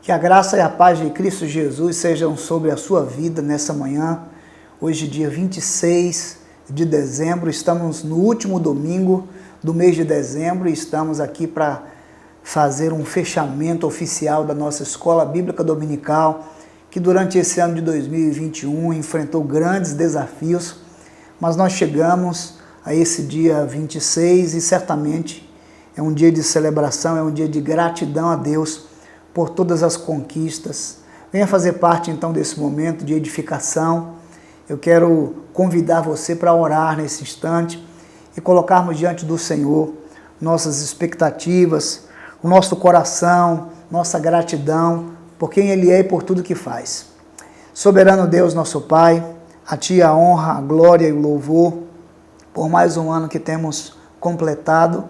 Que a graça e a paz de Cristo Jesus sejam sobre a sua vida nessa manhã. Hoje, dia 26 de dezembro, estamos no último domingo do mês de dezembro e estamos aqui para fazer um fechamento oficial da nossa Escola Bíblica Dominical, que durante esse ano de 2021 enfrentou grandes desafios, mas nós chegamos a esse dia 26 e certamente é um dia de celebração, é um dia de gratidão a Deus por todas as conquistas. Venha fazer parte então desse momento de edificação. Eu quero convidar você para orar nesse instante e colocarmos diante do Senhor nossas expectativas, o nosso coração, nossa gratidão por quem Ele é e por tudo que faz. Soberano Deus, nosso Pai, a Ti a honra, a glória e o louvor por mais um ano que temos completado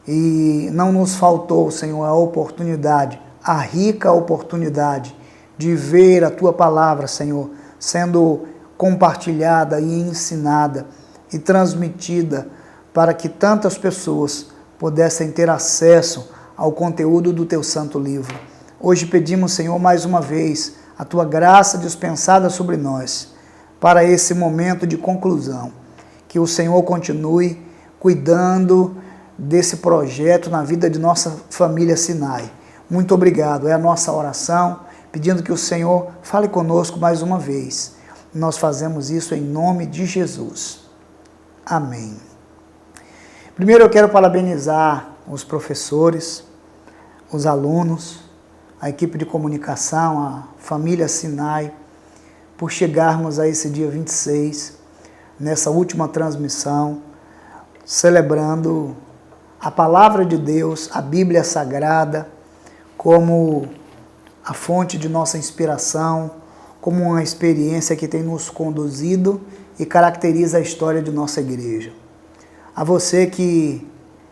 e não nos faltou, Senhor, a oportunidade, a rica oportunidade de ver a Tua palavra, Senhor, sendo compartilhada e ensinada e transmitida para que tantas pessoas pudessem ter acesso ao conteúdo do Teu santo livro. Hoje pedimos, Senhor, mais uma vez, a Tua graça dispensada sobre nós para esse momento de conclusão. Que o Senhor continue cuidando desse projeto na vida de nossa família Sinai. Muito obrigado, é a nossa oração, pedindo que o Senhor fale conosco mais uma vez. Nós fazemos isso em nome de Jesus. Amém. Primeiro eu quero parabenizar os professores, os alunos, a equipe de comunicação, a família Sinai, por chegarmos a esse dia 26, nessa última transmissão, celebrando a palavra de Deus, a Bíblia Sagrada, como a fonte de nossa inspiração, como uma experiência que tem nos conduzido e caracteriza a história de nossa igreja. A você que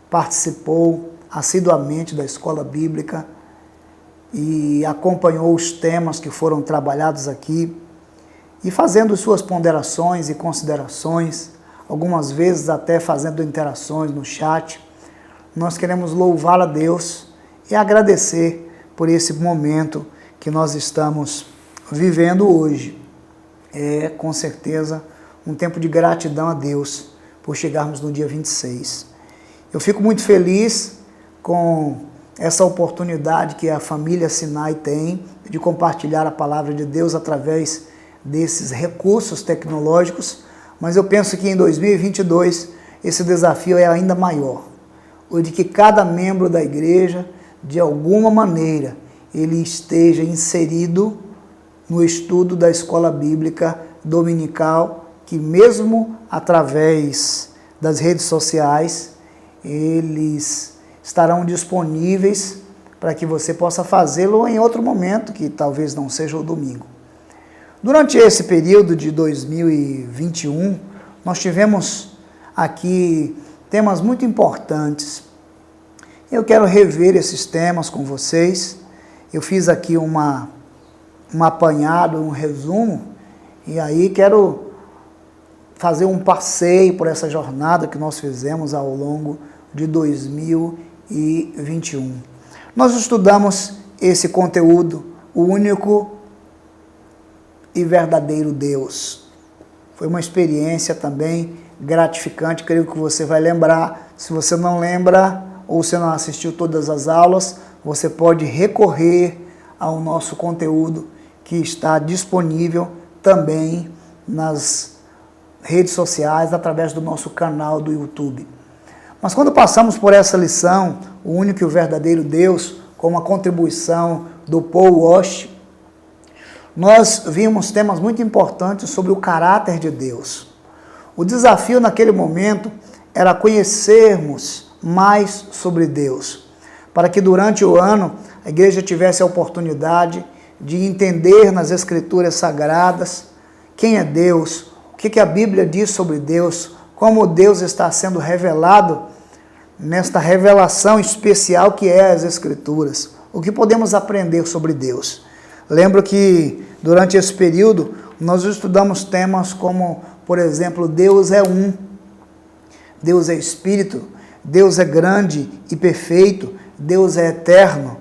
participou assiduamente da escola bíblica e acompanhou os temas que foram trabalhados aqui e fazendo suas ponderações e considerações, algumas vezes até fazendo interações no chat, nós queremos louvar a Deus e agradecer por esse momento que nós estamos vivendo hoje. É, com certeza, um tempo de gratidão a Deus por chegarmos no dia 26. Eu fico muito feliz com essa oportunidade que a família Sinai tem de compartilhar a palavra de Deus através desses recursos tecnológicos, mas eu penso que em 2022 esse desafio é ainda maior, o de que cada membro da igreja, de alguma maneira, ele esteja inserido no estudo da escola bíblica dominical, que mesmo através das redes sociais, eles estarão disponíveis para que você possa fazê-lo em outro momento, que talvez não seja o domingo. Durante esse período de 2021, nós tivemos aqui temas muito importantes. Eu quero rever esses temas com vocês. Eu fiz aqui um apanhado, um resumo, e aí quero fazer um passeio por essa jornada que nós fizemos ao longo de 2021. Nós estudamos esse conteúdo, o único e verdadeiro Deus. Foi uma experiência também gratificante, creio que você vai lembrar. Se você não lembra ou você não assistiu todas as aulas, você pode recorrer ao nosso conteúdo que está disponível também nas redes sociais, através do nosso canal do YouTube. Mas quando passamos por essa lição, o único e o verdadeiro Deus, com uma contribuição do Paul Washer, nós vimos temas muito importantes sobre o caráter de Deus. O desafio naquele momento era conhecermos mais sobre Deus, para que durante o ano a igreja tivesse a oportunidade de entender nas Escrituras Sagradas quem é Deus, o que a Bíblia diz sobre Deus, como Deus está sendo revelado nesta revelação especial que é as Escrituras, o que podemos aprender sobre Deus. Lembro que durante esse período nós estudamos temas como, por exemplo, Deus é um, Deus é Espírito, Deus é grande e perfeito, Deus é eterno,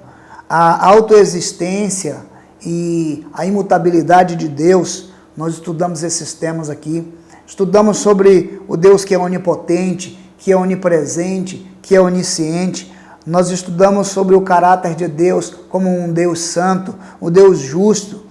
a autoexistência e a imutabilidade de Deus, nós estudamos esses temas aqui. Estudamos sobre o Deus que é onipotente, que é onipresente, que é onisciente. Nós estudamos sobre o caráter de Deus como um Deus santo, um Deus justo,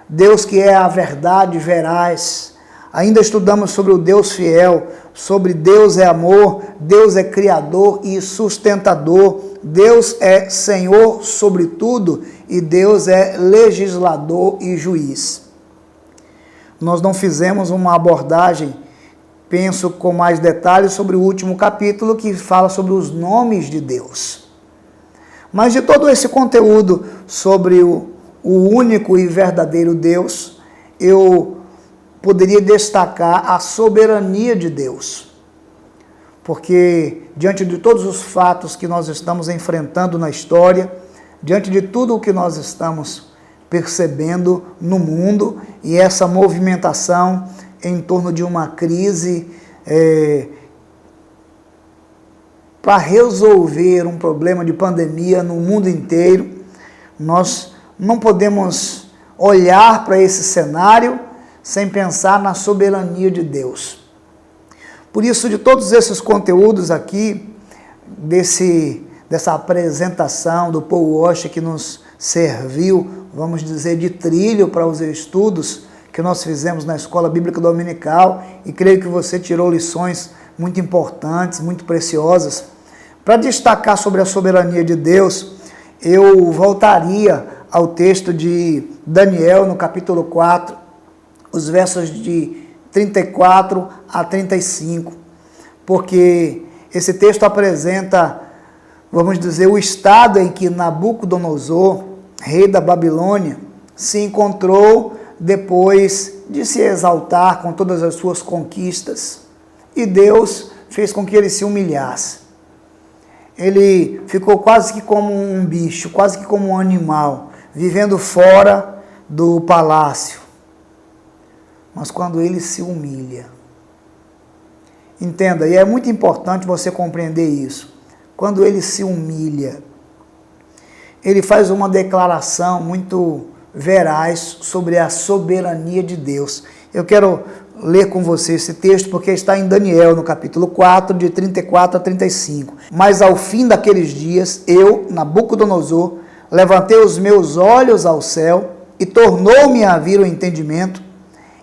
Deus que é a verdade veraz. Ainda estudamos sobre o Deus fiel, sobre Deus é amor, Deus é criador e sustentador, Deus é Senhor sobre tudo e Deus é legislador e juiz. Nós não fizemos uma abordagem, penso com mais detalhes, sobre o último capítulo que fala sobre os nomes de Deus. Mas de todo esse conteúdo sobre o único e verdadeiro Deus, eu poderia destacar a soberania de Deus. Porque diante de todos os fatos que nós estamos enfrentando na história, diante de tudo o que nós estamos percebendo no mundo e essa movimentação em torno de uma crise para resolver um problema de pandemia no mundo inteiro, nós não podemos olhar para esse cenário sem pensar na soberania de Deus. Por isso, de todos esses conteúdos aqui, dessa apresentação do Paul Washer que nos serviu, vamos dizer, de trilho para os estudos que nós fizemos na Escola Bíblica Dominical, e creio que você tirou lições muito importantes, muito preciosas. Para destacar sobre a soberania de Deus, eu voltaria ao texto de Daniel, no capítulo 4, os versos de 34 a 35, porque esse texto apresenta, vamos dizer, o estado em que Nabucodonosor, rei da Babilônia, se encontrou depois de se exaltar com todas as suas conquistas, e Deus fez com que ele se humilhasse. Ele ficou quase que como um bicho, quase que como um animal, vivendo fora do palácio. Mas quando ele se humilha, entenda, e é muito importante você compreender isso, quando ele se humilha, ele faz uma declaração muito veraz sobre a soberania de Deus. Eu quero ler com você esse texto porque está em Daniel, no capítulo 4, de 34 a 35. Mas ao fim daqueles dias, eu, Nabucodonosor, levantei os meus olhos ao céu e tornou-me a vir o entendimento.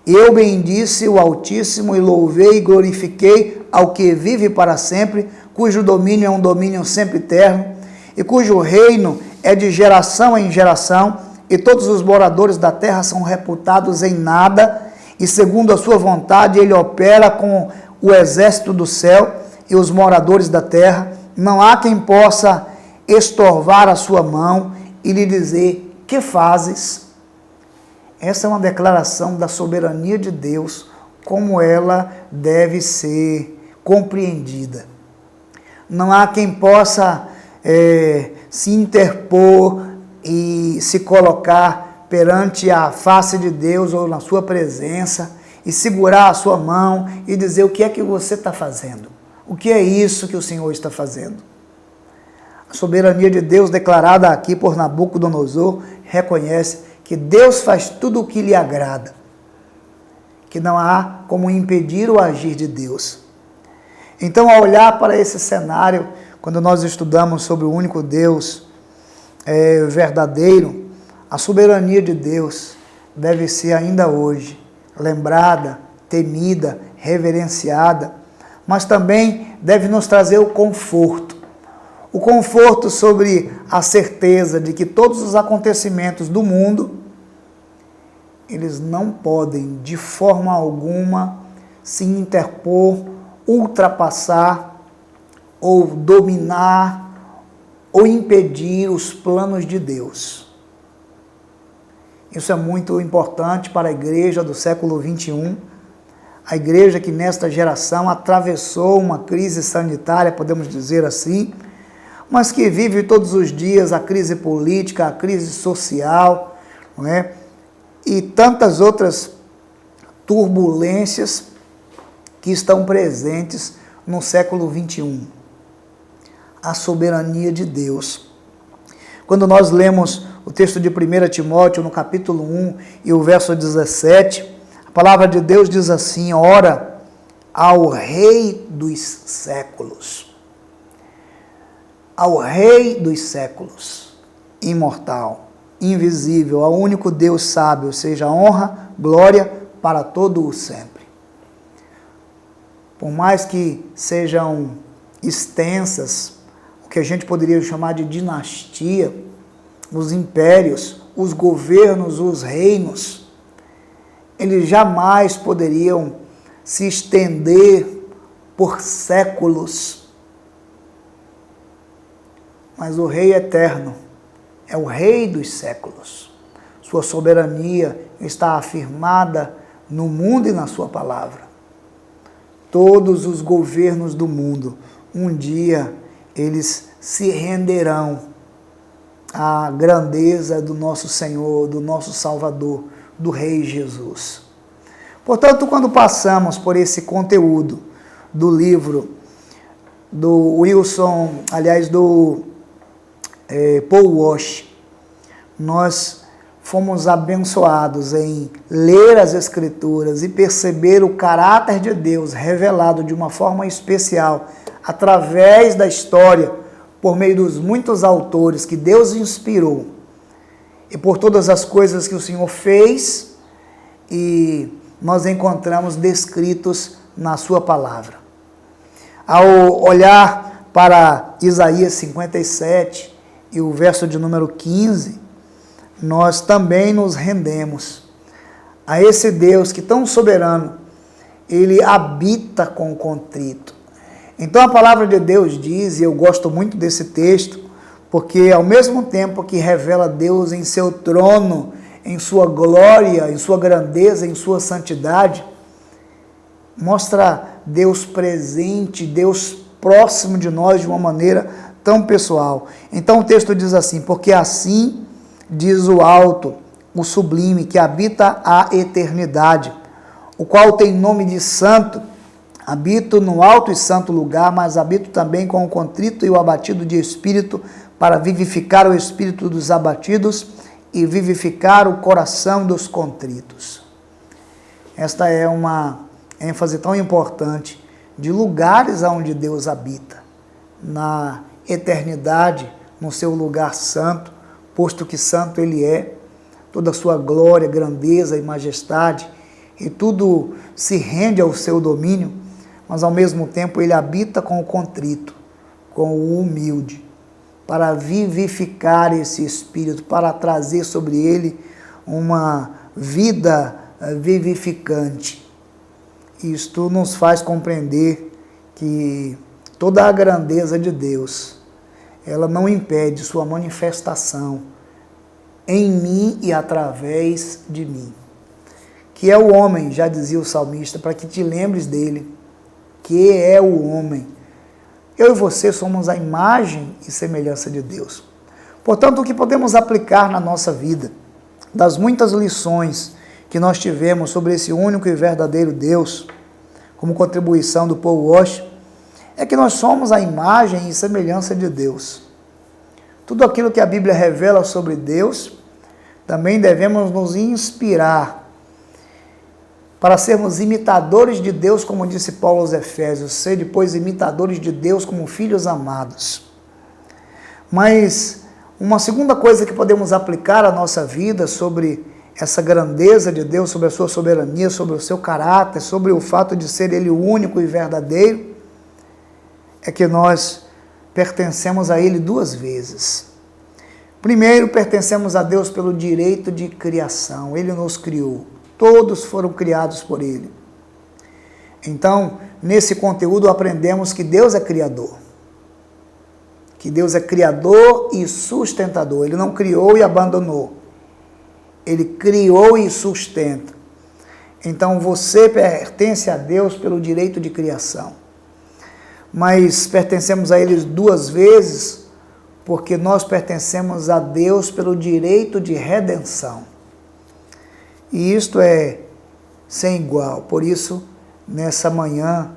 Eu bendisse o Altíssimo e louvei e glorifiquei ao que vive para sempre, cujo domínio é um domínio sempre eterno, e cujo reino é de geração em geração, e todos os moradores da terra são reputados em nada, e segundo a sua vontade ele opera com o exército do céu e os moradores da terra. Não há quem possa estorvar a sua mão e lhe dizer: que fazes? Essa é uma declaração da soberania de Deus, como ela deve ser compreendida. Não há quem possa se interpor e se colocar perante a face de Deus ou na sua presença e segurar a sua mão e dizer: o que é que você está fazendo? O que é isso que o Senhor está fazendo? A soberania de Deus declarada aqui por Nabucodonosor reconhece que Deus faz tudo o que lhe agrada, que não há como impedir o agir de Deus. Então, ao olhar para esse cenário, quando nós estudamos sobre o único Deus verdadeiro, a soberania de Deus deve ser ainda hoje lembrada, temida, reverenciada, mas também deve nos trazer o conforto sobre a certeza de que todos os acontecimentos do mundo, eles não podem de forma alguma se interpor, ultrapassar ou dominar ou impedir os planos de Deus. Isso é muito importante para a igreja do século XXI, a igreja que nesta geração atravessou uma crise sanitária, podemos dizer assim, mas que vive todos os dias a crise política, a crise social, não é? E tantas outras turbulências que estão presentes no século XXI. A soberania de Deus. Quando nós lemos o texto de 1 Timóteo, no capítulo 1 e o verso 17, a palavra de Deus diz assim: ora ao Rei dos séculos, ao Rei dos séculos, imortal, invisível, ao único Deus sábio, seja honra, glória para todo o sempre. Por mais que sejam extensas, o que a gente poderia chamar de dinastia, os impérios, os governos, os reinos, eles jamais poderiam se estender por séculos. Mas o Rei eterno é o Rei dos séculos. Sua soberania está afirmada no mundo e na sua palavra. Todos os governos do mundo, um dia, eles se renderão à grandeza do nosso Senhor, do nosso Salvador, do Rei Jesus. Portanto, quando passamos por esse conteúdo do livro do Wilson, aliás, do Paul Washer, nós fomos abençoados em ler as Escrituras e perceber o caráter de Deus revelado de uma forma especial através da história, por meio dos muitos autores que Deus inspirou e por todas as coisas que o Senhor fez, e nós encontramos descritos na sua palavra. Ao olhar para Isaías 57 e o verso de número 15, nós também nos rendemos a esse Deus que, tão soberano, ele habita com o contrito. Então a palavra de Deus diz, e eu gosto muito desse texto, porque ao mesmo tempo que revela Deus em seu trono, em sua glória, em sua grandeza, em sua santidade, mostra Deus presente, Deus próximo de nós de uma maneira tão pessoal. Então o texto diz assim: porque assim diz o alto, o sublime, que habita a eternidade, o qual tem nome de santo. Habito no alto e santo lugar, mas habito também com o contrito e o abatido de espírito, para vivificar o espírito dos abatidos e vivificar o coração dos contritos. Esta é uma ênfase tão importante de lugares onde Deus habita, na eternidade, no seu lugar santo, posto que santo Ele é, toda a sua glória, grandeza e majestade, e tudo se rende ao seu domínio, mas ao mesmo tempo Ele habita com o contrito, com o humilde, para vivificar esse espírito, para trazer sobre ele uma vida vivificante. Isto nos faz compreender que toda a grandeza de Deus, ela não impede sua manifestação em mim e através de mim. Que é o homem, já dizia o salmista, para que te lembres dele, que é o homem. Eu e você somos a imagem e semelhança de Deus. Portanto, o que podemos aplicar na nossa vida, das muitas lições que nós tivemos sobre esse único e verdadeiro Deus, como contribuição do Paul Washer, é que nós somos a imagem e semelhança de Deus. Tudo aquilo que a Bíblia revela sobre Deus, também devemos nos inspirar para sermos imitadores de Deus, como disse Paulo aos Efésios, ser depois imitadores de Deus como filhos amados. Mas uma segunda coisa que podemos aplicar à nossa vida sobre essa grandeza de Deus, sobre a sua soberania, sobre o seu caráter, sobre o fato de ser Ele o único e verdadeiro, é que nós pertencemos a Ele duas vezes. Primeiro, pertencemos a Deus pelo direito de criação. Ele nos criou. Todos foram criados por Ele. Então, nesse conteúdo aprendemos que Deus é criador. Que Deus é criador e sustentador. Ele não criou e abandonou. Ele criou e sustenta. Então, você pertence a Deus pelo direito de criação. Mas pertencemos a Ele duas vezes, porque nós pertencemos a Deus pelo direito de redenção. E isto é sem igual. Por isso, nessa manhã,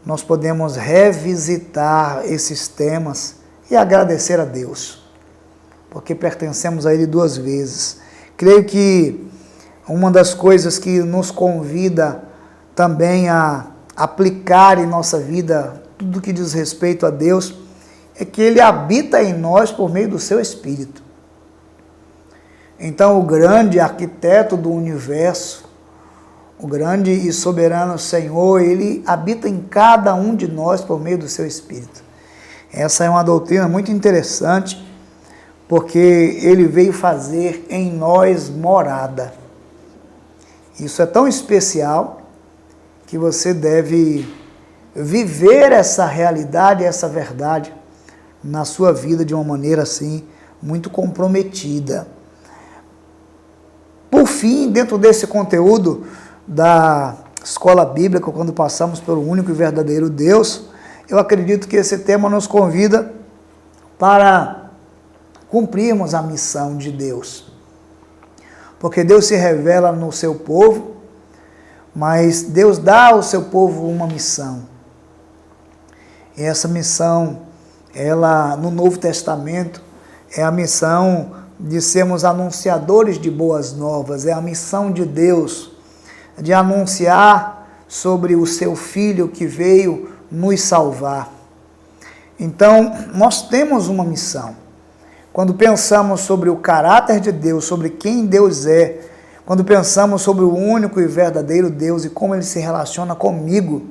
nós podemos revisitar esses temas e agradecer a Deus. porque pertencemos a Ele duas vezes. Creio que uma das coisas que nos convida também a aplicar em nossa vida tudo que diz respeito a Deus é que Ele habita em nós por meio do seu Espírito. Então, o grande arquiteto do universo, o grande e soberano Senhor, Ele habita em cada um de nós por meio do seu Espírito. Essa é uma doutrina muito interessante, porque Ele veio fazer em nós morada. Isso é tão especial que você deve viver essa realidade, essa verdade na sua vida de uma maneira assim, muito comprometida. Por fim, dentro desse conteúdo da escola bíblica, quando passamos pelo único e verdadeiro Deus, eu acredito que esse tema nos convida para cumprirmos a missão de Deus. Porque Deus se revela no seu povo, mas Deus dá ao seu povo uma missão. E essa missão, ela no Novo Testamento, é a missão de sermos anunciadores de boas novas, é a missão de Deus de anunciar sobre o seu Filho que veio nos salvar. Então, nós temos uma missão. Quando pensamos sobre o caráter de Deus, sobre quem Deus é, quando pensamos sobre o único e verdadeiro Deus e como Ele se relaciona comigo,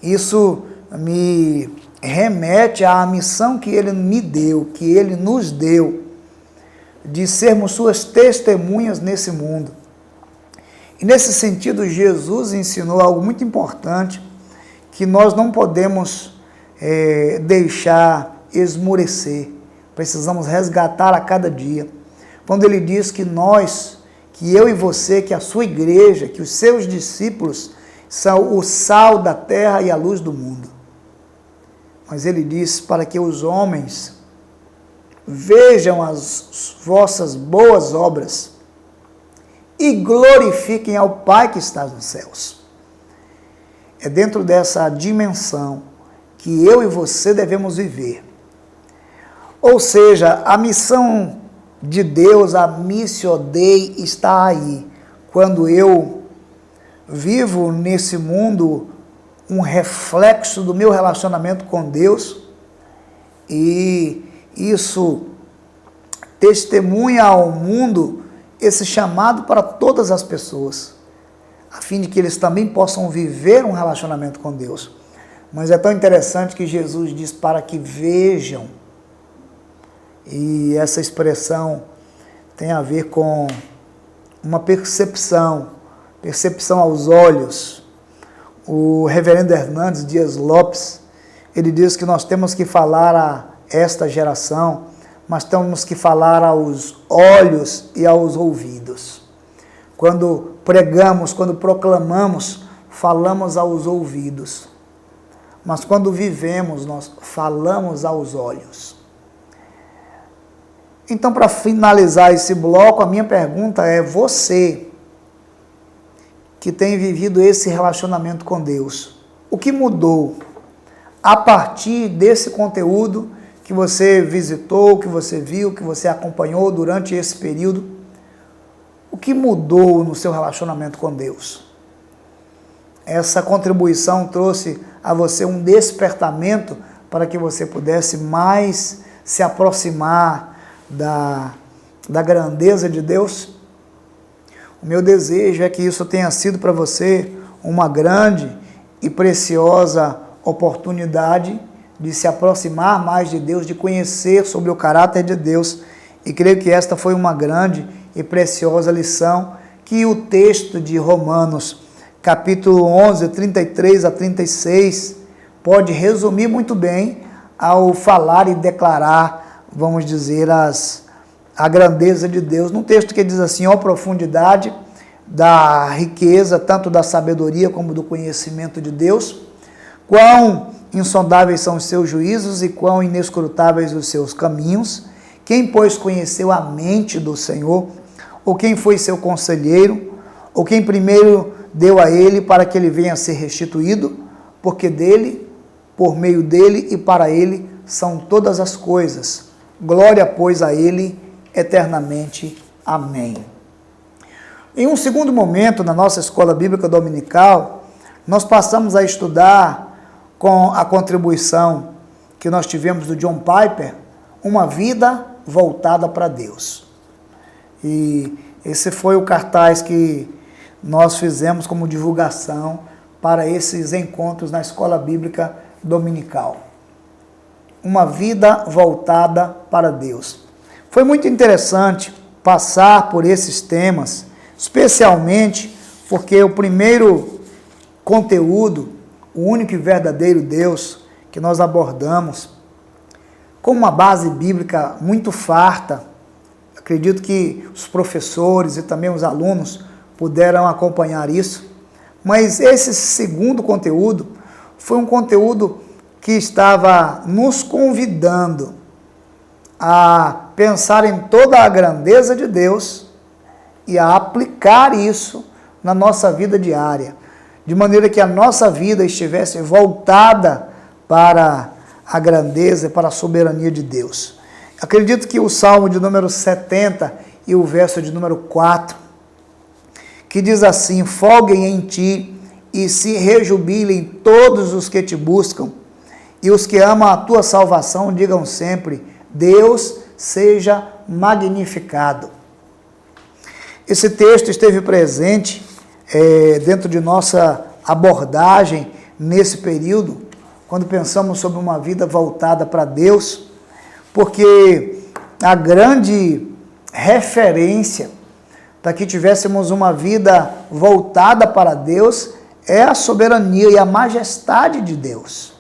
isso me remete à missão que Ele me deu, que Ele nos deu, de sermos suas testemunhas nesse mundo. E nesse sentido, Jesus ensinou algo muito importante, que nós não podemos deixar esmorecer. Precisamos resgatar a cada dia. Quando Ele diz que nós, que eu e você, que a sua igreja, que os seus discípulos são o sal da terra e a luz do mundo. Mas Ele diz para que os homens vejam as vossas boas obras e glorifiquem ao Pai que está nos céus. É dentro dessa dimensão que eu e você devemos viver. Ou seja, a missão de Deus, a missio Dei, está aí. Quando eu vivo nesse mundo um reflexo do meu relacionamento com Deus, e isso testemunha ao mundo esse chamado para todas as pessoas, a fim de que eles também possam viver um relacionamento com Deus. Mas é tão interessante que Jesus diz para que vejam, e essa expressão tem a ver com uma percepção aos olhos. O reverendo Hernandes Dias Lopes, ele diz que nós temos que falar a esta geração, mas temos que falar aos olhos e aos ouvidos. Quando pregamos, quando proclamamos, falamos aos ouvidos. Mas quando vivemos, nós falamos aos olhos. Então, para finalizar esse bloco, a minha pergunta é: você que tem vivido esse relacionamento com Deus, o que mudou a partir desse conteúdo que você visitou, que você viu, que você acompanhou durante esse período? O que mudou no seu relacionamento com Deus? Essa contribuição trouxe a você um despertamento para que você pudesse mais se aproximar da grandeza de Deus? O meu desejo é que isso tenha sido para você uma grande e preciosa oportunidade de se aproximar mais de Deus, de conhecer sobre o caráter de Deus. E creio que esta foi uma grande e preciosa lição que o texto de Romanos, capítulo 11, 33 a 36, pode resumir muito bem ao falar e declarar, vamos dizer, a grandeza de Deus. Num texto que diz assim: ó profundidade da riqueza, tanto da sabedoria como do conhecimento de Deus, quão insondáveis são os seus juízos e quão inescrutáveis os seus caminhos. Quem, pois, conheceu a mente do Senhor? Ou quem foi seu conselheiro? Ou quem primeiro deu a ele para que ele venha a ser restituído? Porque dele, por meio dele e para ele são todas as coisas. Glória, pois, a Ele eternamente. Amém. Em um segundo momento, na nossa escola bíblica dominical, nós passamos a estudar com a contribuição que nós tivemos do John Piper, uma vida voltada para Deus. E esse foi o cartaz que nós fizemos como divulgação para esses encontros na escola bíblica dominical. Uma vida voltada para Deus. Foi muito interessante passar por esses temas, especialmente porque o primeiro conteúdo, o único e verdadeiro Deus, que nós abordamos com uma base bíblica muito farta. Acredito que os professores e também os alunos puderam acompanhar isso. Mas esse segundo conteúdo foi um conteúdo que estava nos convidando a pensar em toda a grandeza de Deus e a aplicar isso na nossa vida diária, de maneira que a nossa vida estivesse voltada para a grandeza e para a soberania de Deus. Acredito que o Salmo de número 70 e o verso de número 4, que diz assim: folguem em ti e se rejubilem todos os que te buscam, e os que amam a tua salvação digam sempre: Deus seja magnificado. Esse texto esteve presente dentro de nossa abordagem nesse período, quando pensamos sobre uma vida voltada para Deus, porque a grande referência para que tivéssemos uma vida voltada para Deus é a soberania e a majestade de Deus.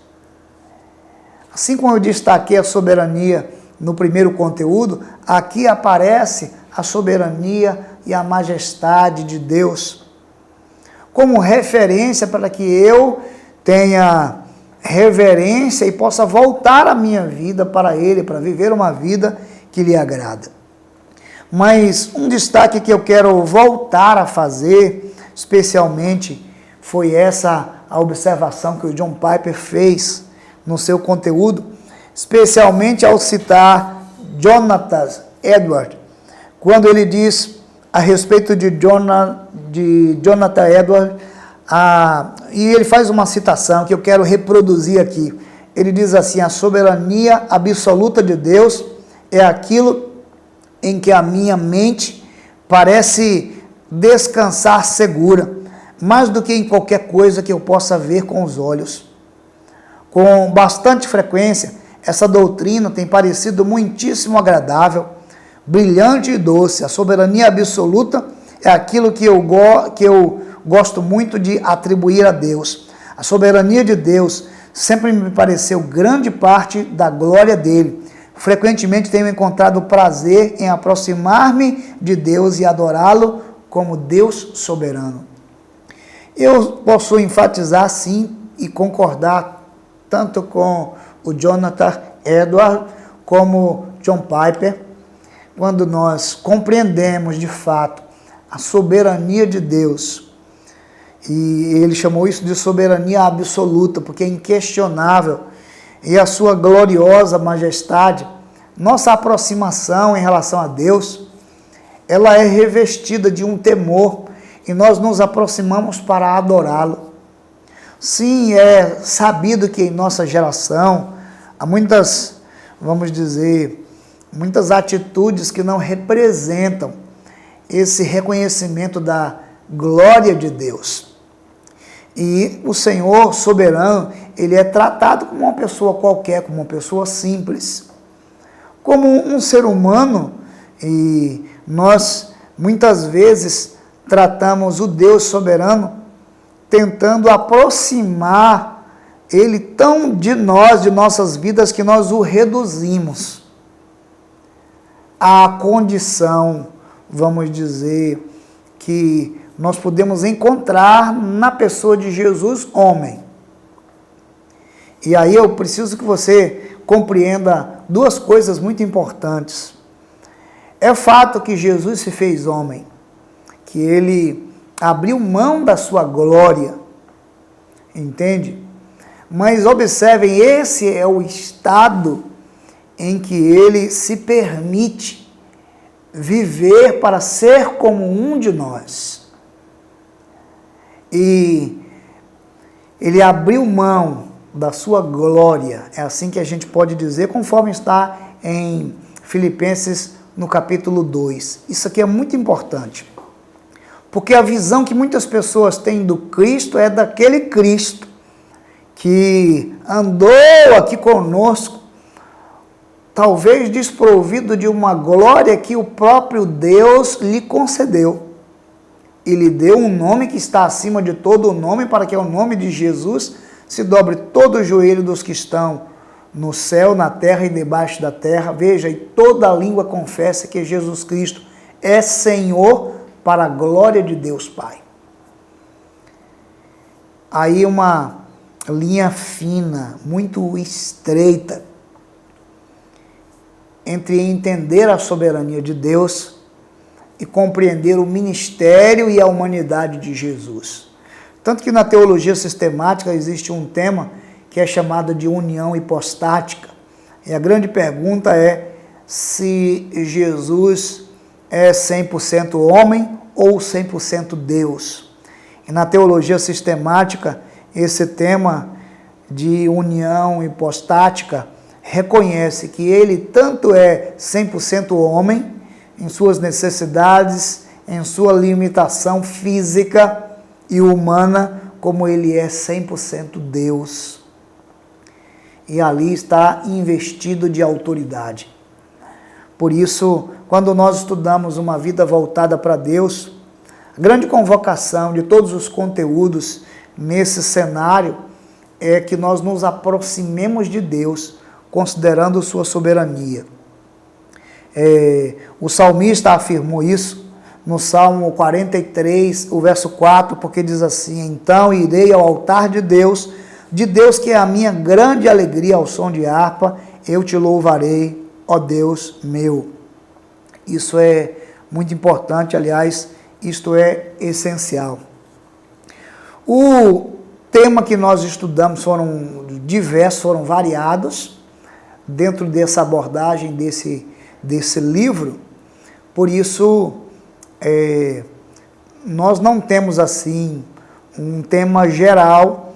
Assim como eu destaquei a soberania no primeiro conteúdo, aqui aparece a soberania e a majestade de Deus como referência para que eu tenha reverência e possa voltar a minha vida para Ele, para viver uma vida que lhe agrada. Mas um destaque que eu quero voltar a fazer, especialmente, foi a observação que o John Piper fez no seu conteúdo, especialmente ao citar Jonathan Edwards, quando ele diz a respeito de Jonathan Edwards, e ele faz uma citação que eu quero reproduzir aqui. Ele diz assim: a soberania absoluta de Deus é aquilo em que a minha mente parece descansar segura, mais do que em qualquer coisa que eu possa ver com os olhos. Com bastante frequência, essa doutrina tem parecido muitíssimo agradável, brilhante e doce. A soberania absoluta é aquilo que eu gosto muito de atribuir a Deus. A soberania de Deus sempre me pareceu grande parte da glória dele. Frequentemente tenho encontrado prazer em aproximar-me de Deus e adorá-lo como Deus soberano. Eu posso enfatizar sim e concordar tanto com o Jonathan Edwards como John Piper, quando nós compreendemos de fato a soberania de Deus. E ele chamou isso de soberania absoluta, porque é inquestionável. E a sua gloriosa majestade, nossa aproximação em relação a Deus, ela é revestida de um temor, e nós nos aproximamos para adorá-lo. Sim, é sabido que em nossa geração há muitas, vamos dizer, muitas atitudes que não representam esse reconhecimento da glória de Deus. E o Senhor soberano, ele é tratado como uma pessoa qualquer, como uma pessoa simples, como um ser humano, e nós muitas vezes tratamos o Deus soberano tentando aproximar ele tão de nós, de nossas vidas, que nós o reduzimos à condição, vamos dizer, que nós podemos encontrar na pessoa de Jesus, homem. E aí eu preciso que você compreenda duas coisas muito importantes. É fato que Jesus se fez homem, que ele abriu mão da sua glória, entende? Mas observem, esse é o estado em que ele se permite viver para ser como um de nós. E ele abriu mão da sua glória, é assim que a gente pode dizer, conforme está em Filipenses no capítulo 2. Isso aqui é muito importante, porque a visão que muitas pessoas têm do Cristo é daquele Cristo que andou aqui conosco, talvez desprovido de uma glória que o próprio Deus lhe concedeu. E lhe deu um nome que está acima de todo o nome, para que ao nome de Jesus se dobre todo o joelho dos que estão no céu, na terra e debaixo da terra. Veja, e toda a língua confesse que Jesus Cristo é Senhor, para a glória de Deus Pai. Aí uma linha fina, muito estreita, entre entender a soberania de Deus e compreender o ministério e a humanidade de Jesus. Tanto que na teologia sistemática existe um tema que é chamado de união hipostática. E a grande pergunta é se Jesus é 100% homem ou 100% Deus. E na teologia sistemática, esse tema de união hipostática reconhece que ele tanto é 100% homem, em suas necessidades, em sua limitação física e humana, como ele é 100% Deus. E ali está investido de autoridade. Por isso, quando nós estudamos uma vida voltada para Deus, a grande convocação de todos os conteúdos nesse cenário é que nós nos aproximemos de Deus, considerando sua soberania. O salmista afirmou isso no Salmo 43, o verso 4, porque diz assim: então irei ao altar de Deus que é a minha grande alegria, ao som de harpa, eu te louvarei, ó Deus meu. Isso é muito importante, aliás, isto é essencial. O tema que nós estudamos foram diversos, foram variados, dentro dessa abordagem desse livro. Por isso, nós não temos assim um tema geral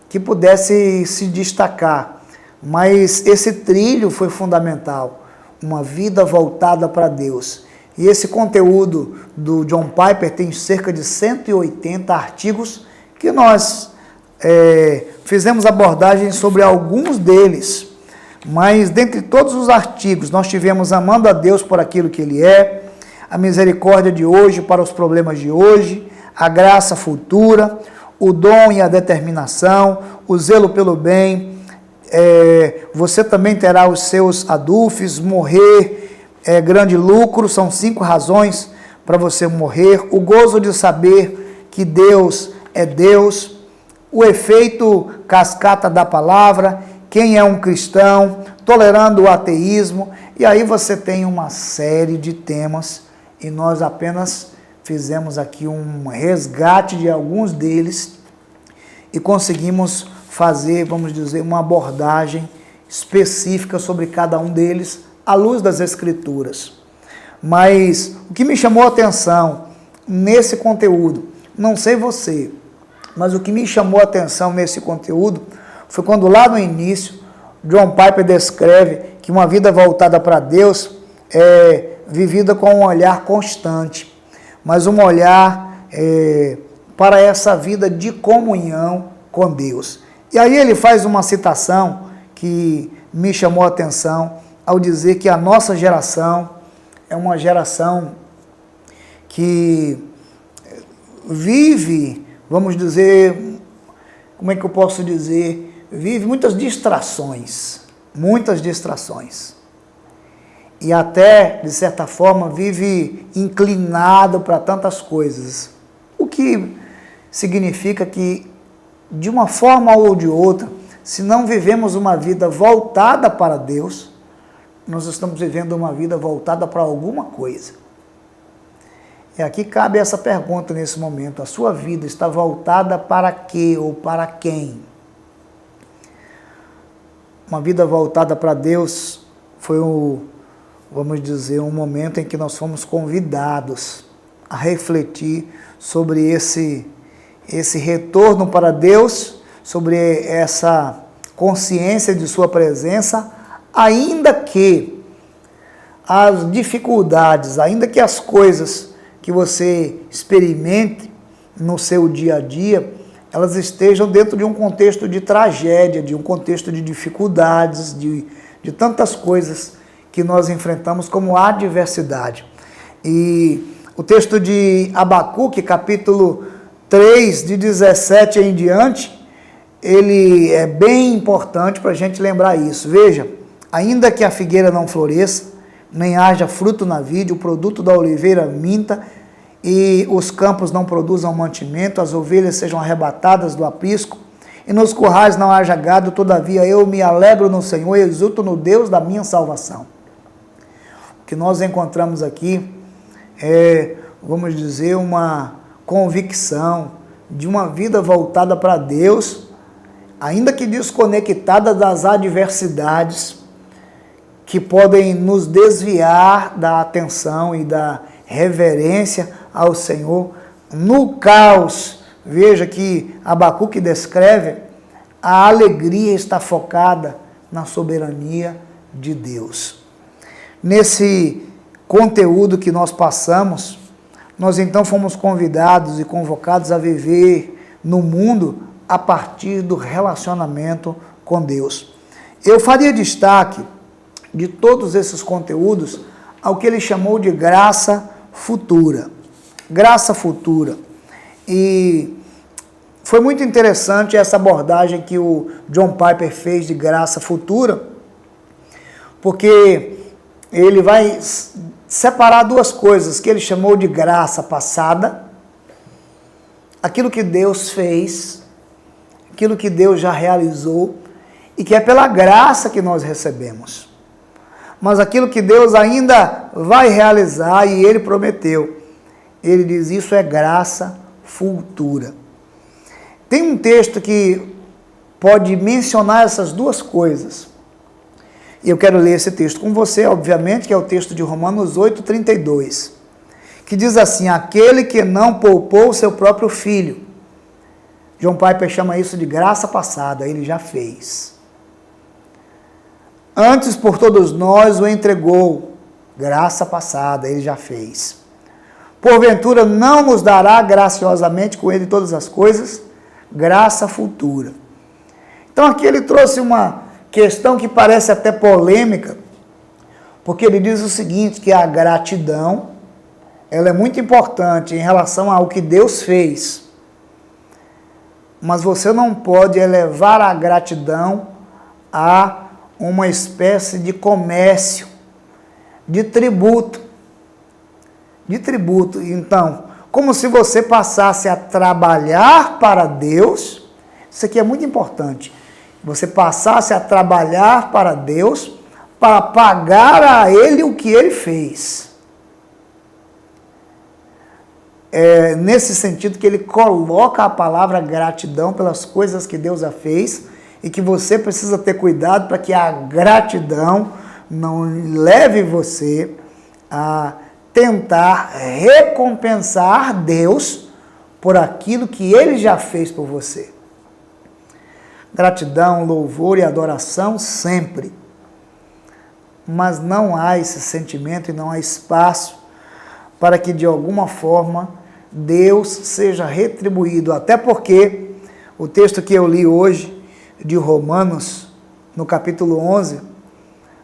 que pudesse se destacar, mas esse trilho foi fundamental, uma vida voltada para Deus. E esse conteúdo do John Piper tem cerca de 180 artigos que nós fizemos abordagem sobre alguns deles. Mas dentre todos os artigos, nós tivemos amando a Deus por aquilo que Ele é, a misericórdia de hoje para os problemas de hoje, a graça futura, o dom e a determinação, o zelo pelo bem, você também terá os seus adufes, morrer é grande lucro, são 5 razões para você morrer, o gozo de saber que Deus é Deus, o efeito cascata da palavra, quem é um cristão, tolerando o ateísmo, e aí você tem uma série de temas, e nós apenas fizemos aqui um resgate de alguns deles, e conseguimos fazer, vamos dizer, uma abordagem específica sobre cada um deles, à luz das Escrituras. Mas o que me chamou a atenção nesse conteúdo, não sei você, mas o que me chamou a atenção nesse conteúdo foi quando lá no início, John Piper descreve que uma vida voltada para Deus é vivida com um olhar constante, mas um olhar para essa vida de comunhão com Deus. E aí ele faz uma citação que me chamou a atenção ao dizer que a nossa geração é uma geração que vive, vamos dizer, como é que eu posso dizer, vive muitas distrações, e até, de certa forma, vive inclinado para tantas coisas, o que significa que, de uma forma ou de outra, se não vivemos uma vida voltada para Deus, nós estamos vivendo uma vida voltada para alguma coisa. E aqui cabe essa pergunta nesse momento: a sua vida está voltada para quê ou para quem? Uma vida voltada para Deus foi vamos dizer, um momento em que nós fomos convidados a refletir sobre esse retorno para Deus, sobre essa consciência de sua presença, ainda que as dificuldades, ainda que as coisas que você experimente no seu dia a dia, elas estejam dentro de um contexto de tragédia, de um contexto de dificuldades, de tantas coisas que nós enfrentamos como adversidade. E o texto de Abacuque, capítulo 3, de 17 em diante, ele é bem importante para a gente lembrar isso. Veja, ainda que a figueira não floresça, nem haja fruto na vide, o produto da oliveira minta, e os campos não produzam mantimento, as ovelhas sejam arrebatadas do aprisco, e nos currais não haja gado, todavia eu me alegro no Senhor e exulto no Deus da minha salvação. O que nós encontramos aqui é, vamos dizer, uma convicção de uma vida voltada para Deus, ainda que desconectada das adversidades que podem nos desviar da atenção e da reverência ao Senhor. No caos, veja que Abacuque descreve, a alegria está focada na soberania de Deus. Nesse conteúdo que nós passamos, nós então fomos convidados e convocados a viver no mundo a partir do relacionamento com Deus. Eu faria destaque de todos esses conteúdos ao que ele chamou de graça futura. Graça futura. E foi muito interessante essa abordagem que o John Piper fez de graça futura, porque ele vai separar duas coisas que ele chamou de graça passada, aquilo que Deus fez, aquilo que Deus já realizou, e que é pela graça que nós recebemos. Mas aquilo que Deus ainda vai realizar e Ele prometeu, Ele diz, isso é graça futura. Tem um texto que pode mencionar essas duas coisas. E eu quero ler esse texto com você, obviamente, que é o texto de Romanos 8:32, que diz assim, aquele que não poupou o seu próprio filho. John Piper chama isso de graça passada, Ele já fez. Antes por todos nós o entregou, graça passada, Ele já fez. Porventura não nos dará graciosamente com Ele todas as coisas, graça futura. Então aqui ele trouxe uma questão que parece até polêmica, porque ele diz o seguinte, que a gratidão, ela é muito importante em relação ao que Deus fez, mas você não pode elevar a gratidão a uma espécie de comércio, de tributo. Então, como se você passasse a trabalhar para Deus, isso aqui é muito importante, você passasse a trabalhar para Deus, para pagar a Ele o que Ele fez. É nesse sentido que ele coloca a palavra gratidão pelas coisas que Deus já fez, e que você precisa ter cuidado para que a gratidão não leve você a tentar recompensar Deus por aquilo que Ele já fez por você. Gratidão, louvor e adoração sempre. Mas não há esse sentimento e não há espaço para que de alguma forma Deus seja retribuído. Até porque o texto que eu li hoje, de Romanos, no capítulo 11,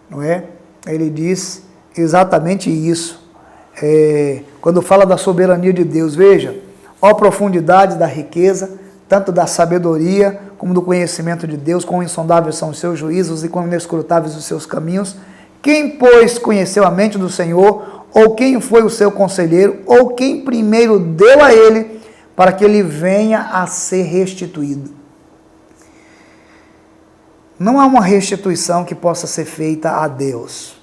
não é? Ele diz exatamente isso. Quando fala da soberania de Deus, veja, ó profundidade da riqueza, tanto da sabedoria como do conhecimento de Deus, quão insondáveis são os seus juízos e quão inescrutáveis os seus caminhos. Quem, pois, conheceu a mente do Senhor, ou quem foi o seu conselheiro, ou quem primeiro deu a ele, para que ele venha a ser restituído? Não há uma restituição que possa ser feita a Deus,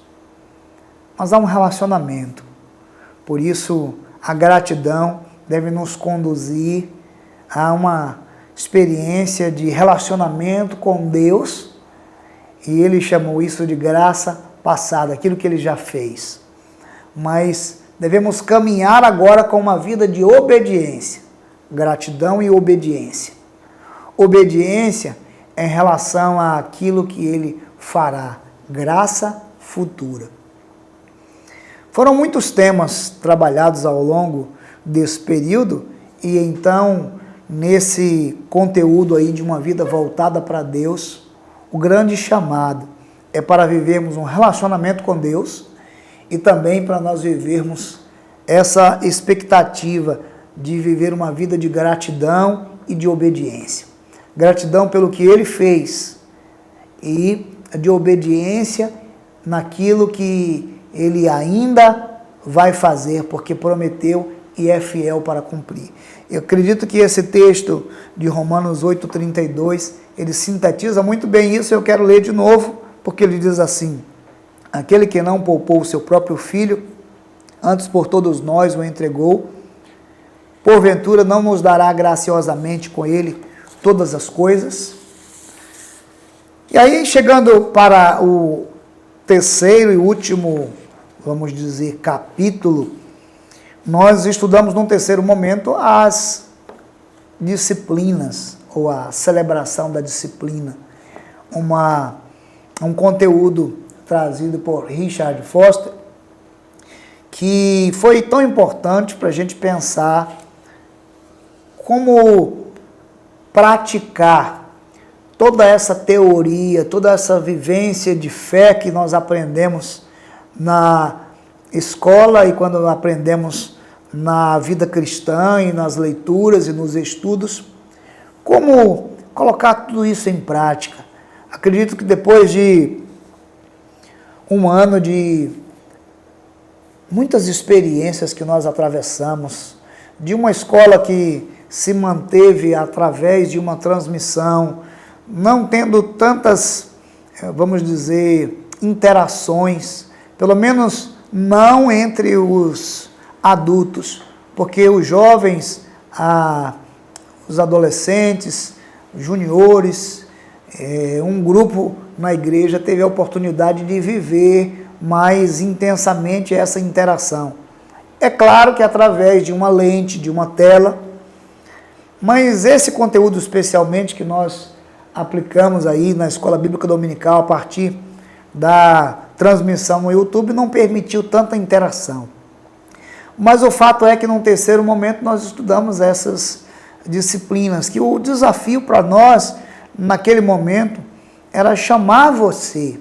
mas há um relacionamento. Por isso, a gratidão deve nos conduzir a uma experiência de relacionamento com Deus, e ele chamou isso de graça passada, aquilo que ele já fez. Mas devemos caminhar agora com uma vida de obediência, gratidão e obediência. Obediência em relação àquilo que ele fará, graça futura. Foram muitos temas trabalhados ao longo desse período e então, nesse conteúdo aí de uma vida voltada para Deus, o grande chamado é para vivermos um relacionamento com Deus e também para nós vivermos essa expectativa de viver uma vida de gratidão e de obediência. Gratidão pelo que ele fez e de obediência naquilo que ele ainda vai fazer, porque prometeu e é fiel para cumprir. Eu acredito que esse texto de Romanos 8,32, ele sintetiza muito bem isso. Eu quero ler de novo, porque ele diz assim: aquele que não poupou o seu próprio filho, antes por todos nós o entregou, porventura não nos dará graciosamente com ele todas as coisas? E aí, chegando para o terceiro e último, vamos dizer, capítulo, nós estudamos num terceiro momento as disciplinas, ou a celebração da disciplina, um conteúdo trazido por Richard Foster, que foi tão importante para a gente pensar como praticar toda essa teoria, toda essa vivência de fé que nós aprendemos na escola e quando aprendemos na vida cristã e nas leituras e nos estudos, como colocar tudo isso em prática. Acredito que depois de um ano de muitas experiências que nós atravessamos, de uma escola que se manteve através de uma transmissão, não tendo tantas, vamos dizer, interações, pelo menos não entre os adultos, porque os jovens, os adolescentes, juniores, um grupo na igreja teve a oportunidade de viver mais intensamente essa interação. É claro que através de uma lente, de uma tela, mas esse conteúdo especialmente que nós aplicamos aí na Escola Bíblica Dominical a partir da transmissão no YouTube não permitiu tanta interação. Mas o fato é que num terceiro momento nós estudamos essas disciplinas, que o desafio para nós naquele momento era chamar você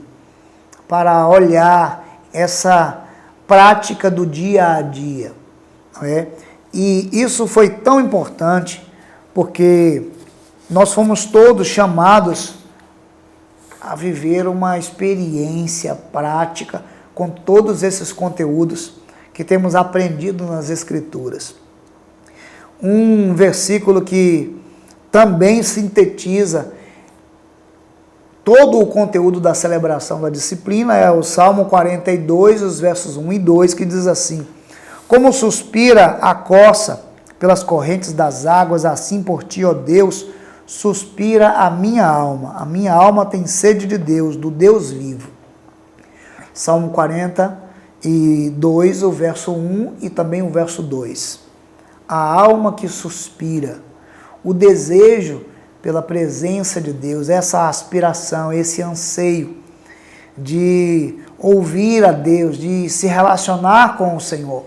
para olhar essa prática do dia a dia, não é? E isso foi tão importante porque nós fomos todos chamados a viver uma experiência prática com todos esses conteúdos que temos aprendido nas Escrituras. Um versículo que também sintetiza todo o conteúdo da celebração da disciplina é o Salmo 42, os versos 1 e 2, que diz assim: como suspira a coça pelas correntes das águas, assim por ti, ó Deus, suspira a minha alma tem sede de Deus, do Deus vivo. Salmo 42, o verso 1 e também o verso 2. A alma que suspira, o desejo pela presença de Deus, essa aspiração, esse anseio de ouvir a Deus, de se relacionar com o Senhor.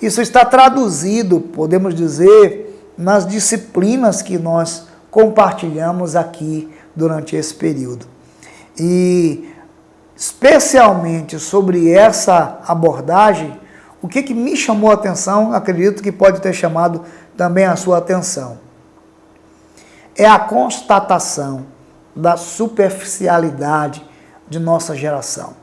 Isso está traduzido, podemos dizer, nas disciplinas que nós compartilhamos aqui durante esse período. E, especialmente sobre essa abordagem, o que me chamou a atenção, acredito que pode ter chamado também a sua atenção, é a constatação da superficialidade de nossa geração.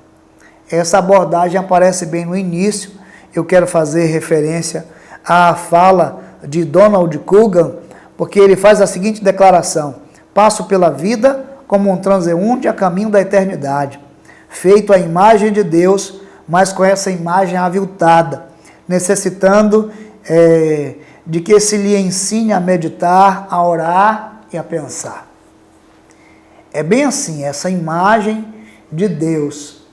Essa abordagem aparece bem no início. Eu quero fazer referência à fala de Donald Coogan, porque ele faz a seguinte declaração: passo pela vida como um transeunte a caminho da eternidade, feito à imagem de Deus, mas com essa imagem aviltada, necessitando de que se lhe ensine a meditar, a orar e a pensar. É bem assim, essa imagem de Deus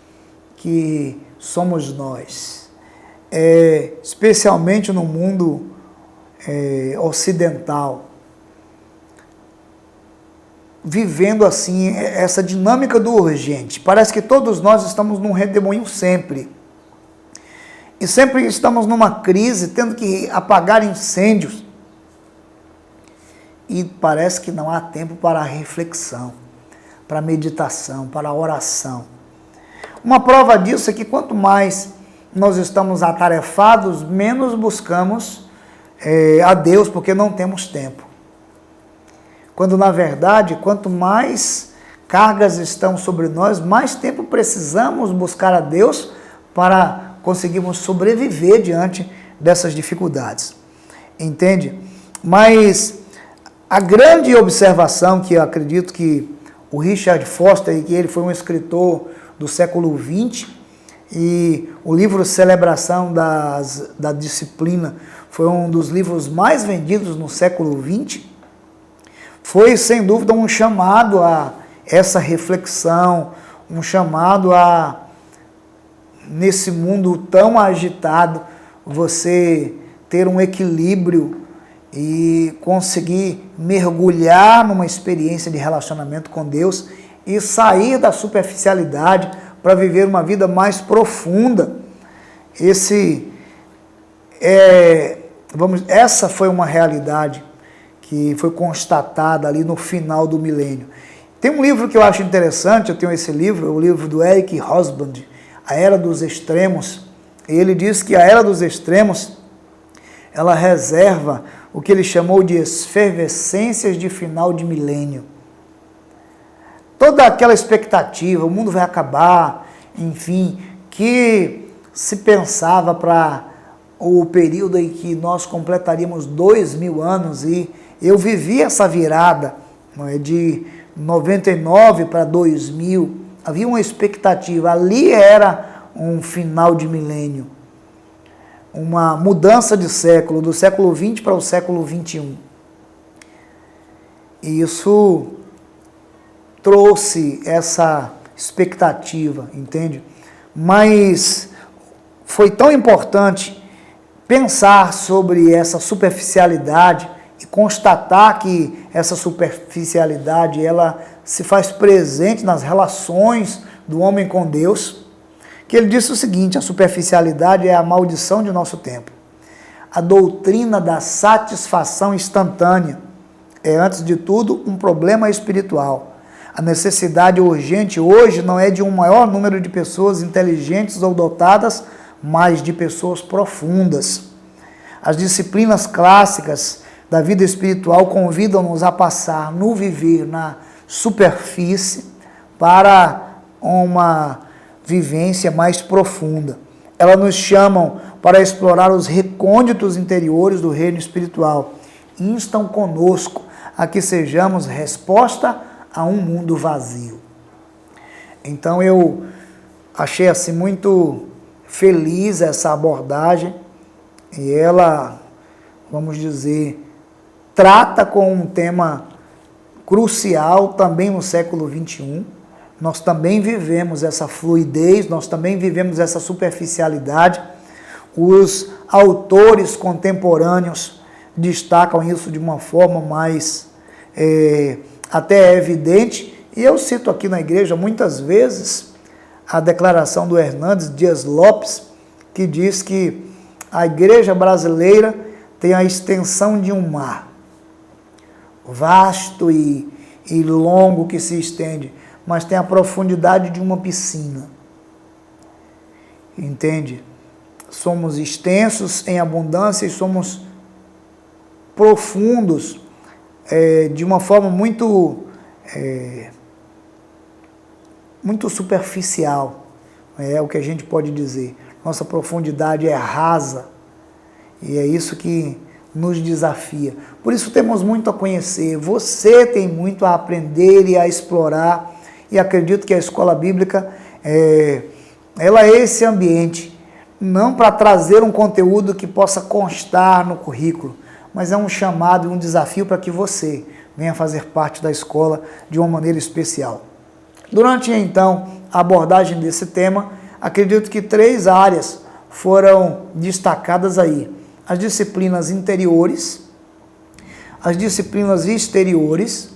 que somos nós, especialmente no mundo ocidental, vivendo assim essa dinâmica do urgente. Parece que todos nós estamos num redemoinho sempre. E sempre estamos numa crise, tendo que apagar incêndios. E parece que não há tempo para a reflexão, para a meditação, para a oração. Uma prova disso é que quanto mais nós estamos atarefados, menos buscamos a Deus, porque não temos tempo. Quando, na verdade, quanto mais cargas estão sobre nós, mais tempo precisamos buscar a Deus para conseguirmos sobreviver diante dessas dificuldades. Entende? Mas a grande observação que eu acredito que o Richard Foster, que ele foi um escritor do século XX, e o livro Celebração da Disciplina foi um dos livros mais vendidos no século XX, foi, sem dúvida, um chamado a essa reflexão, um chamado a, nesse mundo tão agitado, você ter um equilíbrio e conseguir mergulhar numa experiência de relacionamento com Deus e sair da superficialidade para viver uma vida mais profunda. Essa foi uma realidade que foi constatada ali no final do milênio. Tem um livro que eu acho interessante, eu tenho esse livro, o livro do Eric Hobsbawm, A Era dos Extremos. E ele diz que a Era dos Extremos, ela reserva o que ele chamou de efervescências de final de milênio. Toda aquela expectativa, o mundo vai acabar, enfim, que se pensava para o período em que nós completaríamos 2000 anos, e eu vivi essa virada, não é, de 99 para 2000, havia uma expectativa, ali era um final de milênio, uma mudança de século, do século 20 para o século 21. E isso trouxe essa expectativa, entende? Mas foi tão importante pensar sobre essa superficialidade e constatar que essa superficialidade ela se faz presente nas relações do homem com Deus, que ele disse o seguinte: a superficialidade é a maldição de nosso tempo. A doutrina da satisfação instantânea é, antes de tudo, um problema espiritual. A necessidade urgente hoje não é de um maior número de pessoas inteligentes ou dotadas, mas de pessoas profundas. As disciplinas clássicas da vida espiritual convidam-nos a passar no viver na superfície para uma vivência mais profunda. Elas nos chamam para explorar os recônditos interiores do reino espiritual. Instam conosco a que sejamos resposta a um mundo vazio. Então eu achei assim muito feliz essa abordagem, e ela, vamos dizer, trata com um tema crucial também no século XXI. Nós também vivemos essa fluidez, nós também vivemos essa superficialidade. Os autores contemporâneos destacam isso de uma forma mais até evidente. E eu cito aqui na igreja muitas vezes a declaração do Hernandes Dias Lopes, que diz que a igreja brasileira tem a extensão de um mar, vasto e longo que se estende, mas tem a profundidade de uma piscina. Entende? Somos extensos em abundância e somos profundos de uma forma muito superficial, é o que a gente pode dizer. Nossa profundidade é rasa, e é isso que nos desafia. Por isso temos muito a conhecer, você tem muito a aprender e a explorar, e acredito que a escola bíblica ela é esse ambiente, não para trazer um conteúdo que possa constar no currículo, mas é um chamado e um desafio para que você venha fazer parte da escola de uma maneira especial. Durante, então, a abordagem desse tema, acredito que 3 áreas foram destacadas aí. As disciplinas interiores, as disciplinas exteriores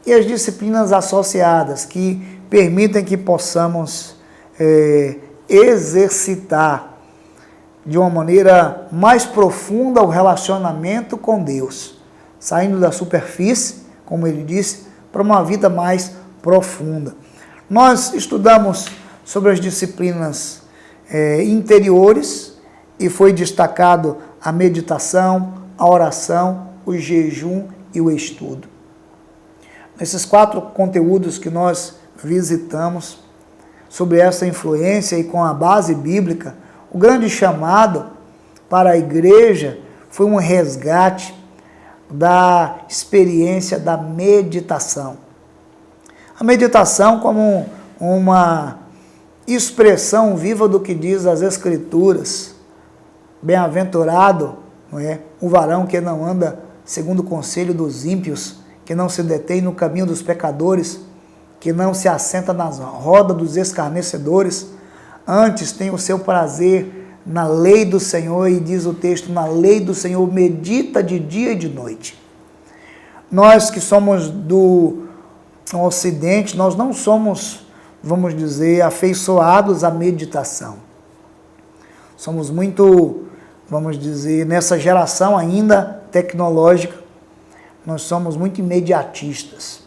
e as disciplinas associadas, que permitem que possamos exercitar de uma maneira mais profunda o relacionamento com Deus, saindo da superfície, como ele disse, para uma vida mais profunda. Nós estudamos sobre as disciplinas interiores e foi destacado a meditação, a oração, o jejum e o estudo. Nesses 4 conteúdos que nós visitamos sobre essa influência e com a base bíblica, o grande chamado para a igreja foi um resgate da experiência da meditação. A meditação como uma expressão viva do que diz as Escrituras. Bem-aventurado, não é, o varão que não anda segundo o conselho dos ímpios, que não se detém no caminho dos pecadores, que não se assenta na roda dos escarnecedores, antes tem o seu prazer na lei do Senhor, e diz o texto, na lei do Senhor medita de dia e de noite. Nós que somos do Ocidente, nós não somos, vamos dizer, afeiçoados à meditação. Somos muito, vamos dizer, nessa geração ainda tecnológica, nós somos muito imediatistas.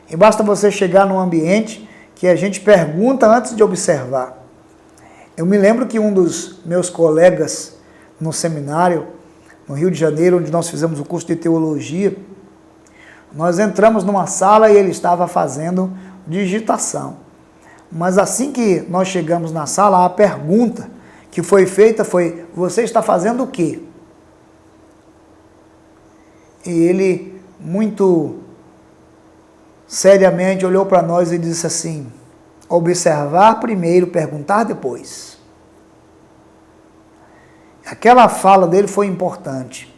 E basta você chegar num ambiente que a gente pergunta antes de observar. Eu me lembro que um dos meus colegas no seminário, no Rio de Janeiro, onde nós fizemos o curso de teologia, nós entramos numa sala e ele estava fazendo digitação. Mas assim que nós chegamos na sala, a pergunta que foi feita foi: você está fazendo o quê? E ele, muito seriamente, olhou para nós e disse assim: observar primeiro, perguntar depois. Aquela fala dele foi importante,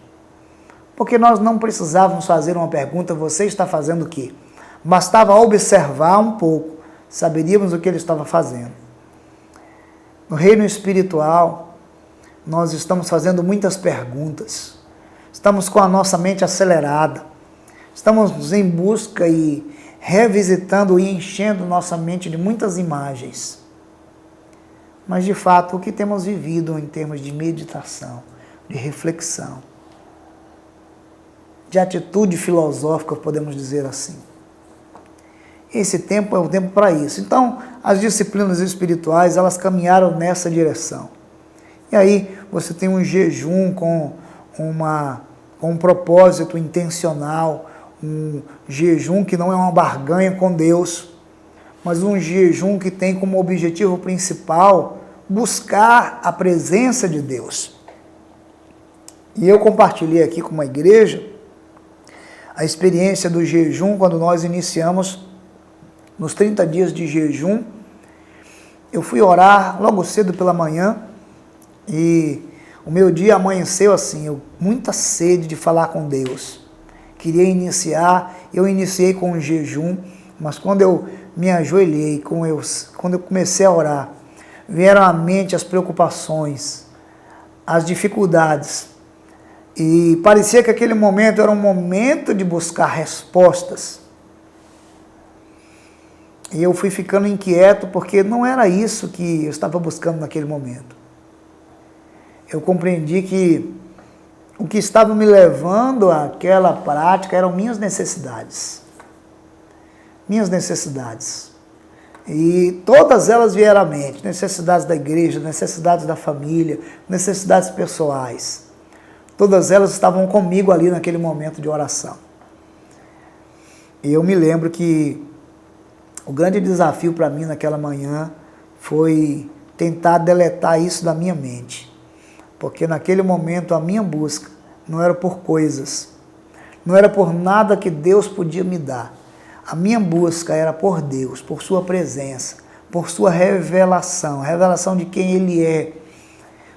porque nós não precisávamos fazer uma pergunta: você está fazendo o quê? Bastava observar um pouco, saberíamos o que ele estava fazendo. No reino espiritual, nós estamos fazendo muitas perguntas, estamos com a nossa mente acelerada, estamos em busca e revisitando e enchendo nossa mente de muitas imagens. Mas, de fato, o que temos vivido em termos de meditação, de reflexão, de atitude filosófica, podemos dizer assim. Esse tempo é o tempo para isso. Então, as disciplinas espirituais, elas caminharam nessa direção. E aí, você tem um jejum com um propósito intencional, um jejum que não é uma barganha com Deus, mas um jejum que tem como objetivo principal buscar a presença de Deus. E eu compartilhei aqui com uma igreja a experiência do jejum quando nós iniciamos nos 30 dias de jejum. Eu fui orar logo cedo pela manhã e o meu dia amanheceu assim, muita sede de falar com Deus. Queria iniciar, eu iniciei com um jejum, mas quando eu me ajoelhei, quando eu comecei a orar, vieram à mente as preocupações, as dificuldades, e parecia que aquele momento era um momento de buscar respostas. E eu fui ficando inquieto, porque não era isso que eu estava buscando naquele momento. Eu compreendi que o que estava me levando àquela prática eram minhas necessidades. Minhas necessidades. E todas elas vieram à mente. Necessidades da igreja, necessidades da família, necessidades pessoais. Todas elas estavam comigo ali naquele momento de oração. E eu me lembro que o grande desafio para mim naquela manhã foi tentar deletar isso da minha mente. Porque naquele momento a minha busca não era por coisas, não era por nada que Deus podia me dar. A minha busca era por Deus, por sua presença, por sua revelação, revelação de quem Ele é,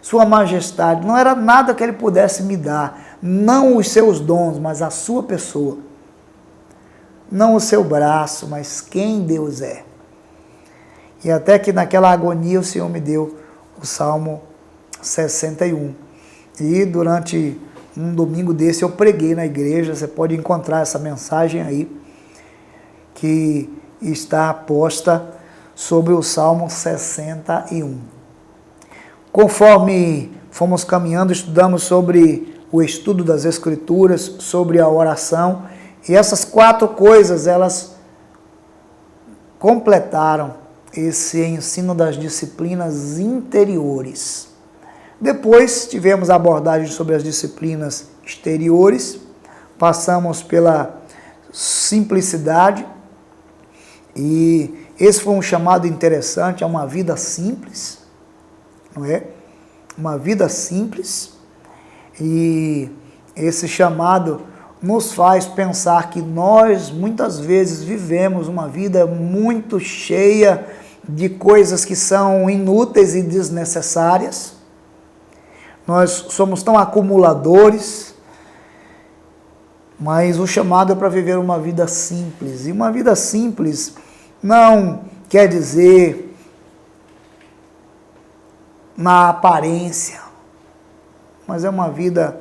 sua majestade. Não era nada que Ele pudesse me dar, não os seus dons, mas a sua pessoa. Não o seu braço, mas quem Deus é. E até que naquela agonia o Senhor me deu o Salmo 61. E durante um domingo desse eu preguei na igreja, você pode encontrar essa mensagem aí, que está posta sobre o Salmo 61. Conforme fomos caminhando, estudamos sobre o estudo das Escrituras, sobre a oração, e essas 4 coisas, elas completaram esse ensino das disciplinas interiores. Depois tivemos a abordagem sobre as disciplinas exteriores, passamos pela simplicidade, e esse foi um chamado interessante, é uma vida simples, não é? Uma vida simples, e esse chamado nos faz pensar que nós muitas vezes vivemos uma vida muito cheia de coisas que são inúteis e desnecessárias. Nós somos tão acumuladores, mas o chamado é para viver uma vida simples. E uma vida simples não quer dizer na aparência, mas é uma vida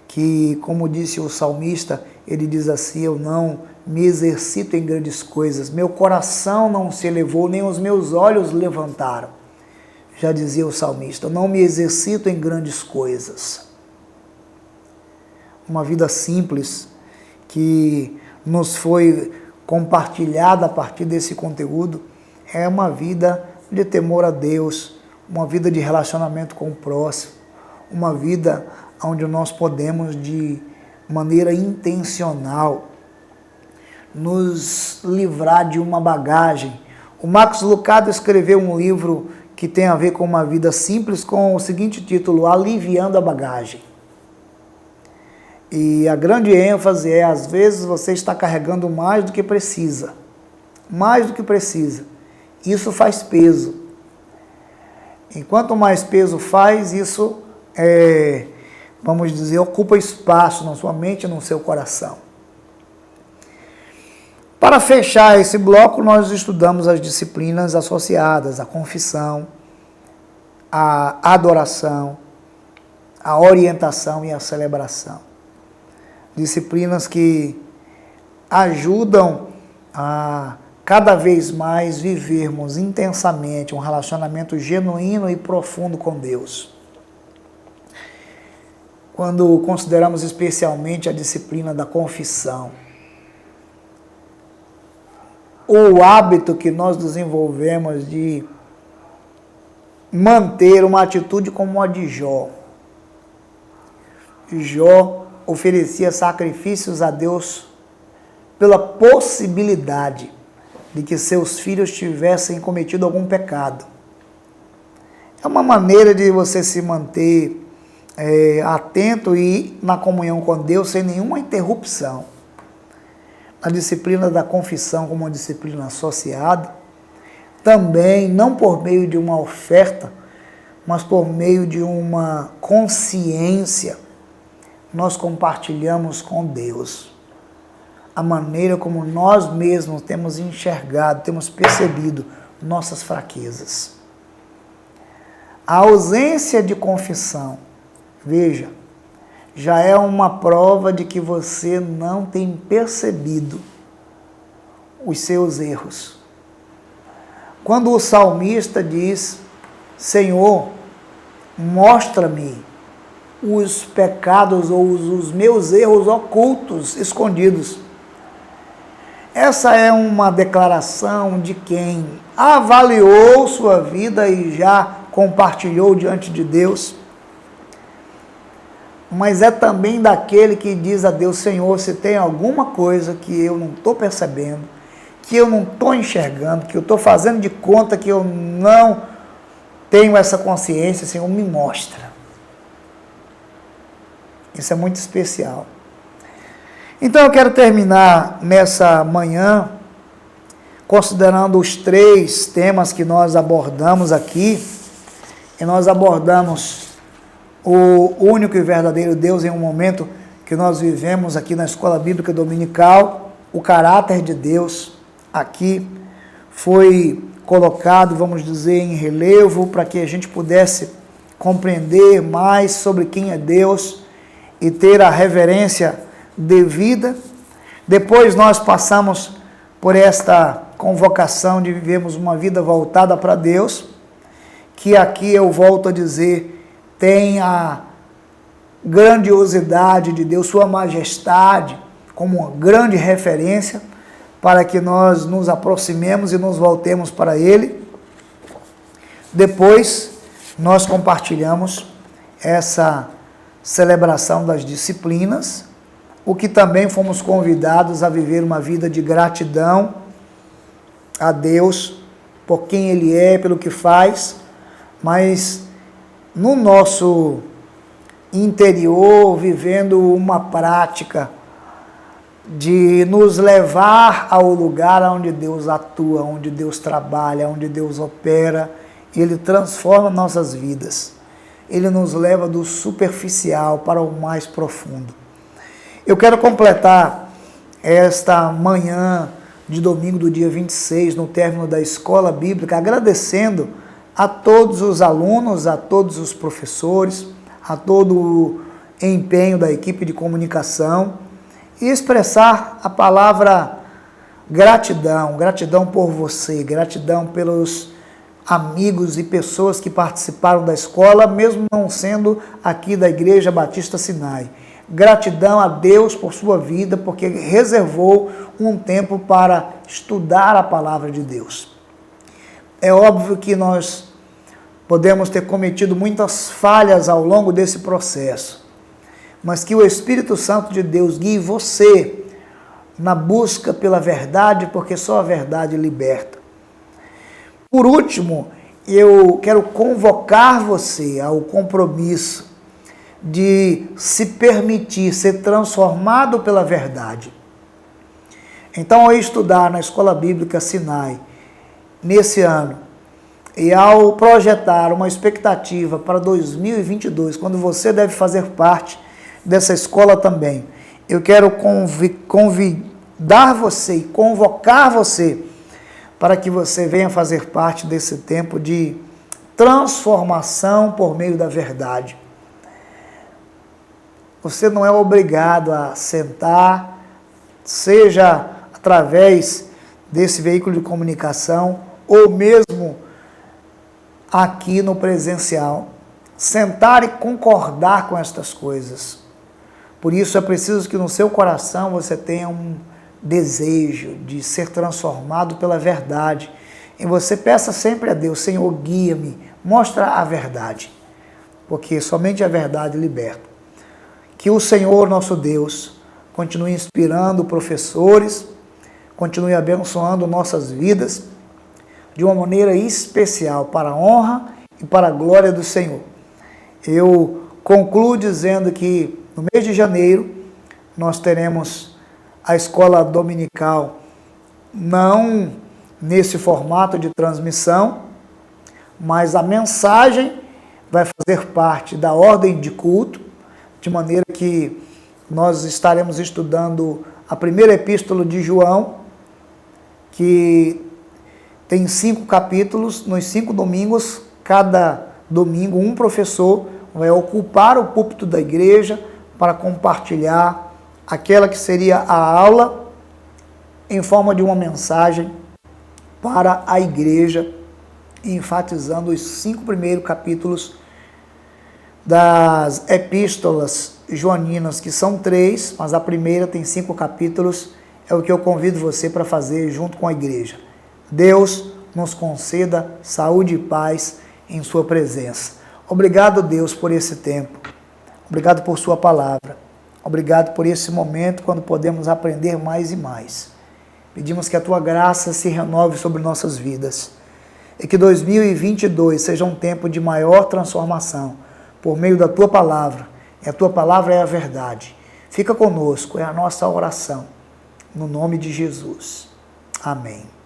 que, como disse o salmista, ele diz assim: eu não me exercito em grandes coisas, meu coração não se elevou, nem os meus olhos levantaram. Já dizia o salmista, eu não me exercito em grandes coisas. Uma vida simples que nos foi compartilhada a partir desse conteúdo é uma vida de temor a Deus, uma vida de relacionamento com o próximo, uma vida onde nós podemos, de maneira intencional, nos livrar de uma bagagem. O Max Lucado escreveu um livro que tem a ver com uma vida simples, com o seguinte título: Aliviando a Bagagem. E a grande ênfase é, às vezes você está carregando mais do que precisa. Mais do que precisa. Isso faz peso. E quanto mais peso faz, isso, vamos dizer, ocupa espaço na sua mente e no seu coração. Para fechar esse bloco, nós estudamos as disciplinas associadas à confissão, à adoração, à orientação e à celebração. Disciplinas que ajudam a cada vez mais vivermos intensamente um relacionamento genuíno e profundo com Deus. Quando consideramos especialmente a disciplina da confissão, o hábito que nós desenvolvemos de manter uma atitude como a de Jó. Jó oferecia sacrifícios a Deus pela possibilidade de que seus filhos tivessem cometido algum pecado. É uma maneira de você se manter atento e na comunhão com Deus sem nenhuma interrupção. A disciplina da confissão como uma disciplina associada, também não por meio de uma oferta, mas por meio de uma consciência, nós compartilhamos com Deus a maneira como nós mesmos temos enxergado, temos percebido nossas fraquezas. A ausência de confissão, veja, já é uma prova de que você não tem percebido os seus erros. Quando o salmista diz: Senhor, mostra-me os pecados ou os meus erros ocultos, escondidos. Essa é uma declaração de quem avaliou sua vida e já compartilhou diante de Deus. Mas é também daquele que diz a Deus: Senhor, se tem alguma coisa que eu não estou percebendo, que eu não estou enxergando, que eu estou fazendo de conta que eu não tenho essa consciência, Senhor, me mostra. Isso é muito especial. Então eu quero terminar nessa manhã considerando os 3 temas que nós abordamos aqui. E nós abordamos o único e verdadeiro Deus em um momento que nós vivemos aqui na Escola Bíblica Dominical. O caráter de Deus aqui foi colocado, vamos dizer, em relevo, para que a gente pudesse compreender mais sobre quem é Deus e ter a reverência devida. Depois nós passamos por esta convocação de vivermos uma vida voltada para Deus, que aqui eu volto a dizer, tem a grandiosidade de Deus, sua majestade, como uma grande referência para que nós nos aproximemos e nos voltemos para Ele. Depois, nós compartilhamos essa celebração das disciplinas, o que também fomos convidados a viver uma vida de gratidão a Deus por quem Ele é, pelo que faz, mas no nosso interior, vivendo uma prática de nos levar ao lugar onde Deus atua, onde Deus trabalha, onde Deus opera. Ele transforma nossas vidas. Ele nos leva do superficial para o mais profundo. Eu quero completar esta manhã de domingo do dia 26, no término da escola bíblica, agradecendo a todos os alunos, a todos os professores, a todo o empenho da equipe de comunicação, e expressar a palavra gratidão, gratidão por você, gratidão pelos amigos e pessoas que participaram da escola, mesmo não sendo aqui da Igreja Batista Sinai. Gratidão a Deus por sua vida, porque reservou um tempo para estudar a palavra de Deus. É óbvio que nós podemos ter cometido muitas falhas ao longo desse processo, mas que o Espírito Santo de Deus guie você na busca pela verdade, porque só a verdade liberta. Por último, eu quero convocar você ao compromisso de se permitir ser transformado pela verdade. Então, ao estudar na Escola Bíblica Sinai, nesse ano, e ao projetar uma expectativa para 2022, quando você deve fazer parte dessa escola também, eu quero convidar você e convocar você para que você venha fazer parte desse tempo de transformação por meio da verdade. Você não é obrigado a sentar, seja através desse veículo de comunicação ou mesmo aqui no presencial, sentar e concordar com estas coisas. Por isso é preciso que no seu coração você tenha um desejo de ser transformado pela verdade. E você peça sempre a Deus: Senhor, guia-me, mostra a verdade, porque somente a verdade liberta. Que o Senhor, nosso Deus, continue inspirando professores, continue abençoando nossas vidas de uma maneira especial, para a honra e para a glória do Senhor. Eu concluo dizendo que no mês de janeiro nós teremos a escola dominical, não nesse formato de transmissão, mas a mensagem vai fazer parte da ordem de culto, de maneira que nós estaremos estudando a primeira epístola de João, que tem 5 capítulos, nos 5 domingos, cada domingo um professor vai ocupar o púlpito da igreja para compartilhar aquela que seria a aula em forma de uma mensagem para a igreja, enfatizando os 5 primeiros capítulos das epístolas joaninas, que são 3, mas a primeira tem 5 capítulos, é o que eu convido você para fazer junto com a igreja. Deus nos conceda saúde e paz em sua presença. Obrigado, Deus, por esse tempo. Obrigado por sua palavra. Obrigado por esse momento quando podemos aprender mais e mais. Pedimos que a tua graça se renove sobre nossas vidas e que 2022 seja um tempo de maior transformação por meio da tua palavra. E a tua palavra é a verdade. Fica conosco, é a nossa oração. No nome de Jesus. Amém.